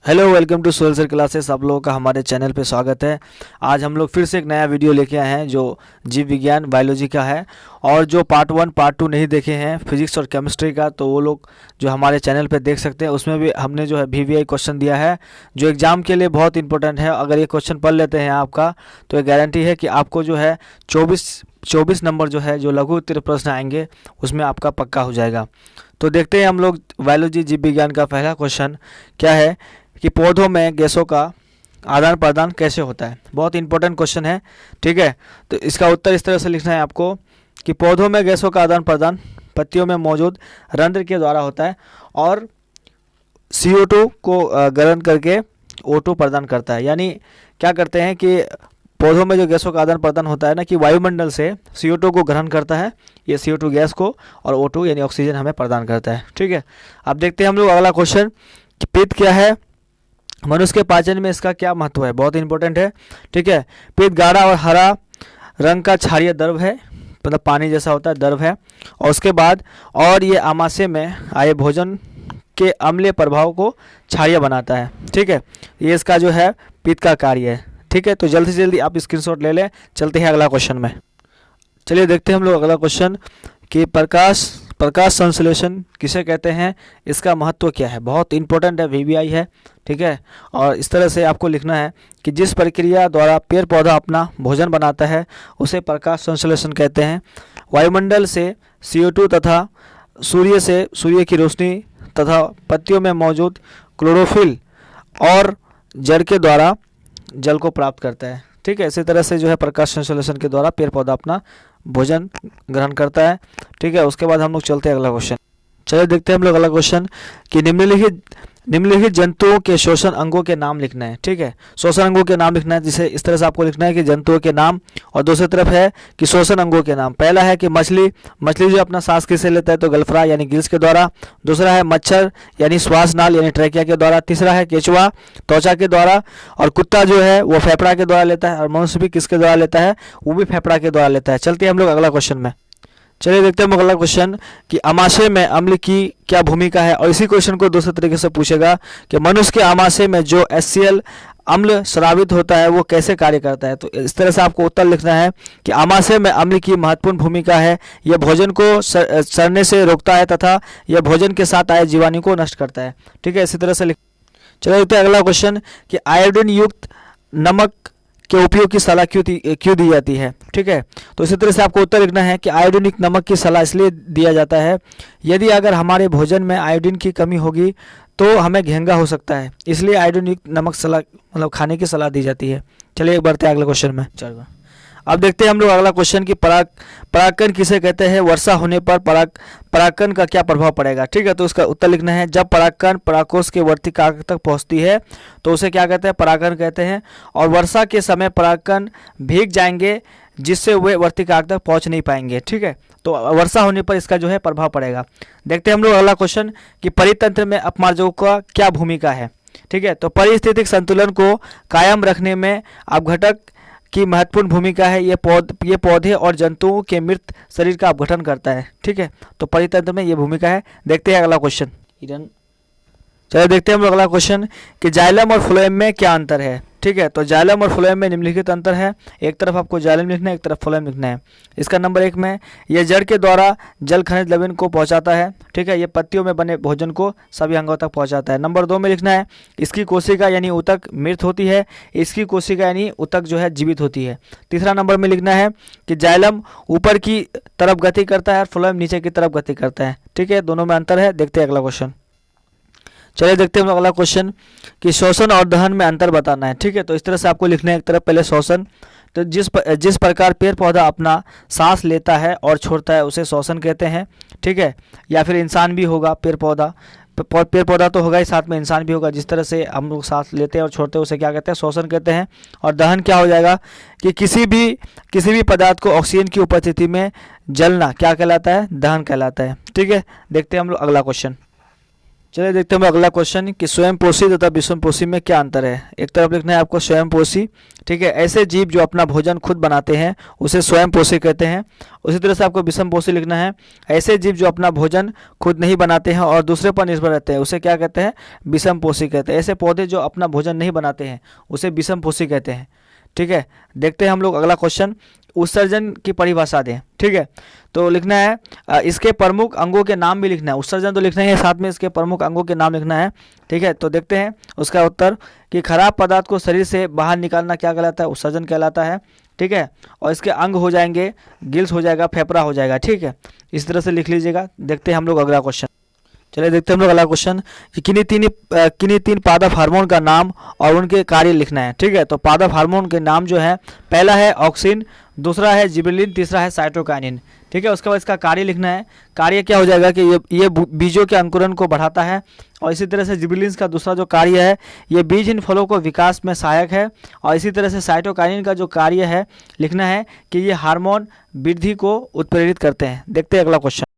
Hello, welcome to Soyal sir classes. आप लोगों का हमारे चैनल पे स्वागत है। आज हम लोग फिर से एक नया वीडियो लेके आए हैं जो जीव विज्ञान बायोलॉजी का है। और जो पार्ट 1 पार्ट 2 नहीं देखे हैं फिजिक्स और केमिस्ट्री का, तो वो लोग जो हमारे चैनल पे देख सकते हैं। उसमें भी हमने जो है VVI क्वेश्चन दिया है जो एग्ज़ाम के लिए बहुत इंपॉर्टेंट है। अगर ये क्वेश्चन पढ़ लेते हैं आपका, तो ये गारंटी है कि आपको जो है 24 नंबर जो है जो लघु उत्तर प्रश्न आएंगे उसमें आपका पक्का हो जाएगा। तो देखते हैं हम लोग बायोलॉजी जीव विज्ञान का पहला क्वेश्चन क्या है कि पौधों में गैसों का आदान प्रदान कैसे होता है। बहुत इंपॉर्टेंट क्वेश्चन है, ठीक है। तो इसका उत्तर इस तरह से लिखना है आपको कि पौधों में गैसों का आदान प्रदान पत्तियों में मौजूद रंध्र के द्वारा होता है और CO2 को ग्रहण करके O2 प्रदान करता है। यानी क्या करते हैं कि पौधों में जो गैसों का आदान प्रदान होता है ना, कि वायुमंडल से CO2 को ग्रहण करता है, ये CO2 गैस को, और O2 यानी ऑक्सीजन हमें प्रदान करता है, ठीक है। अब देखते हैं हम लोग अगला क्वेश्चन कि पित्त क्या है, मनुष्य के पाचन में इसका क्या महत्व है। बहुत इंपॉर्टेंट है, ठीक है। पित्त गाढ़ा और हरा रंग का क्षारीय द्रव है, मतलब पानी जैसा होता है, द्रव है। और उसके बाद और ये आमाशय में आए भोजन के अम्लीय प्रभाव को क्षारीय बनाता है, ठीक है। ये इसका जो है पित्त का कार्य है, ठीक है। तो जल्दी से जल्दी आप स्क्रीनशॉट ले लें। चलते हैं अगला क्वेश्चन में। चलिए देखते हैं हम लोग अगला क्वेश्चन कि प्रकाश संश्लेषण किसे कहते हैं, इसका महत्व क्या है। बहुत इंपॉर्टेंट है, VVI है, ठीक है। और इस तरह से आपको लिखना है कि जिस प्रक्रिया द्वारा पेड़ पौधा अपना भोजन बनाता है उसे प्रकाश संश्लेषण कहते हैं। वायुमंडल से CO2 तथा सूर्य की रोशनी तथा पत्तियों में मौजूद क्लोरोफिल और जड़ के द्वारा जल को प्राप्त करता है, ठीक है। इसी तरह से जो है प्रकाश संश्लेषण के द्वारा पेड़ पौधा अपना भोजन ग्रहण करता है, ठीक है। उसके बाद हम लोग चलते हैं अगला क्वेश्चन। चलिए देखते हैं हम लोग अगला क्वेश्चन कि निम्नलिखित जंतुओं के श्वसन अंगों के नाम लिखना है, ठीक है। श्वसन अंगों के नाम लिखना है, जिसे इस तरह से आपको लिखना है कि जंतुओं के नाम, और दूसरी तरफ है कि श्वसन अंगों के नाम। पहला है कि मछली जो अपना सांस किससे लेता है, तो गलफड़ा यानी गिल्स के द्वारा। दूसरा है मच्छर यानी श्वास नाल यानी ट्रैकिया के द्वारा। तीसरा है केचुआ त्वचा के द्वारा। और कुत्ता जो है वो फेफड़ा के द्वारा लेता है। और मनुष्य भी किसके द्वारा लेता है, वो भी फेफड़ा के द्वारा लेता है। चलते हैं हम लोग अगला क्वेश्चन में। चलिए देखते हैं हम अगला क्वेश्चन कि आमाशय में अम्ल की क्या भूमिका है। और इसी क्वेश्चन को दूसरे तरीके से पूछेगा कि मनुष्य के आमाशय में जो HCl अम्ल स्रावित होता है वो कैसे कार्य करता है। तो इस तरह से आपको उत्तर लिखना है कि आमाशय में अम्ल की महत्वपूर्ण भूमिका है। यह भोजन को सड़ने से रोकता है तथा यह भोजन के साथ आए जीवाणु को नष्ट करता है, ठीक है। इसी तरह से चलिए देखते हैं अगला क्वेश्चन कि आयोडीन युक्त नमक के उपयोग की सलाह क्यों दी जाती है, ठीक है। तो इसी तरह से आपको उत्तर लिखना है कि आयोडीनिक नमक की सलाह इसलिए दिया जाता है यदि अगर हमारे भोजन में आयोडीन की कमी होगी तो हमें घेंगा हो सकता है, इसलिए आयोडीनिक नमक मतलब खाने की सलाह दी जाती है। चलिए बढ़ते हैं अगले क्वेश्चन में। चलो अब देखते हैं हम लोग अगला क्वेश्चन कि परागकण किसे कहते हैं। वर्षा होने पर परागकण का क्या प्रभाव पड़ेगा, ठीक है। तो इसका उत्तर लिखना है जब परागकण परागकोश के वर्ती काक तक पहुंचती है तो उसे क्या कहते हैं, परागकण कहते हैं। और वर्षा के समय परागकण भीग जाएंगे जिससे वे वर्ती काक तक पहुंच नहीं पाएंगे, ठीक है। तो वर्षा होने पर इसका जो है प्रभाव पड़ेगा। देखते हैं हम लोग अगला क्वेश्चन कि परितंत्र में अपमार्जकों का क्या भूमिका है, ठीक है। तो परिस्थितिक संतुलन को कायम रखने में अपघटक की महत्वपूर्ण भूमिका है। ये पौधे और जंतुओं के मृत शरीर का अपघटन करता है, ठीक है। तो परितंत्र में ये भूमिका है। देखते हैं अगला क्वेश्चन। चलिए देखते हैं हम लोग अगला क्वेश्चन कि जाइलम और फ्लोएम में क्या अंतर है, ठीक है। तो जाइलम और फ्लोएम में निम्नलिखित अंतर है। एक तरफ आपको जाइलम लिखना है, एक तरफ फ्लोएम लिखना है। इसका नंबर 1 में यह जड़ के द्वारा जल खनिज लवण को पहुंचाता है, ठीक है। ये पत्तियों में बने भोजन को सभी अंगों तक पहुंचाता है। नंबर 2 में लिखना है इसकी कोशिका यानी ऊतक मृत होती है, इसकी कोशिका यानी ऊतक जो है जीवित होती है। तीसरा नंबर में लिखना है कि जाइलम ऊपर की तरफ गति करता है और फ्लोएम नीचे की तरफ गति करता है, ठीक है। दोनों में अंतर है। देखते हैं अगला क्वेश्चन। चलिए देखते हैं अगला क्वेश्चन कि श्वसन और दहन में अंतर बताना है, ठीक है। तो इस तरह से आपको लिखना है एक तरफ पहले श्वसन, तो जिस प्रकार पेड़ पौधा अपना सांस लेता है और छोड़ता है उसे श्वसन कहते हैं, ठीक है। या फिर इंसान भी होगा, पेड़ पौधा तो होगा ही, साथ में इंसान भी होगा। जिस तरह से हम लोग सांस लेते हैं और छोड़ते हैं उसे क्या कहते हैं, श्वसन कहते हैं। और दहन क्या हो जाएगा कि किसी भी पदार्थ को ऑक्सीजन की उपस्थिति में जलना क्या कहलाता है, दहन कहलाता है, ठीक है। देखते हैं हम लोग अगला क्वेश्चन। चलिए देखते हैं अगला क्वेश्चन कि स्वयंपोषी तथा विषमपोषी में क्या अंतर है। एक तरफ लिखना है आपको स्वयंपोषी, ठीक है, ऐसे जीव जो अपना भोजन खुद बनाते हैं उसे स्वयंपोषी कहते हैं। उसी तरह से आपको विषमपोषी लिखना है, ऐसे जीव जो अपना भोजन खुद नहीं बनाते हैं और दूसरे पर निर्भर रहते हैं उसे क्या कहते हैं, विषमपोषी कहते हैं। ऐसे पौधे जो अपना भोजन नहीं बनाते हैं उसे विषमपोषी कहते हैं। ठीक है, देखते हैं हम लोग अगला क्वेश्चन, उत्सर्जन की परिभाषा दें। ठीक है, तो लिखना है इसके प्रमुख अंगों के नाम भी लिखना है। उत्सर्जन तो लिखना है, साथ में इसके प्रमुख अंगों के नाम लिखना है। ठीक है, तो देखते हैं उसका उत्तर कि खराब पदार्थ को शरीर से बाहर निकालना क्या कहलाता है, उत्सर्जन कहलाता है। ठीक है, और इसके अंग हो जाएंगे, गिल्स हो जाएगा, फेफड़ा हो जाएगा। ठीक है, इस तरह से लिख लीजिएगा। देखते हैं हम लोग अगला क्वेश्चन। चलिए देखते हैं हम लोग अगला क्वेश्चन कि किन्हीं तीन पादप हार्मोन का नाम और उनके कार्य लिखना है। ठीक है, तो पादप हार्मोन के नाम जो है, पहला है ऑक्सिन, दूसरा है जिबरेलिन, तीसरा है साइटोकाइनिन। ठीक है, उसके बाद इसका कार्य लिखना है। कार्य क्या हो जाएगा कि ये बीजों के अंकुरन को बढ़ाता है। और इसी तरह से जिबरेलिन का दूसरा जो कार्य है, ये बीजहीन फलों को विकास में सहायक है। और इसी तरह से साइटोकाइनिन का जो कार्य है लिखना है कि ये हार्मोन वृद्धि को उत्प्रेरित करते हैं। देखते हैं अगला क्वेश्चन।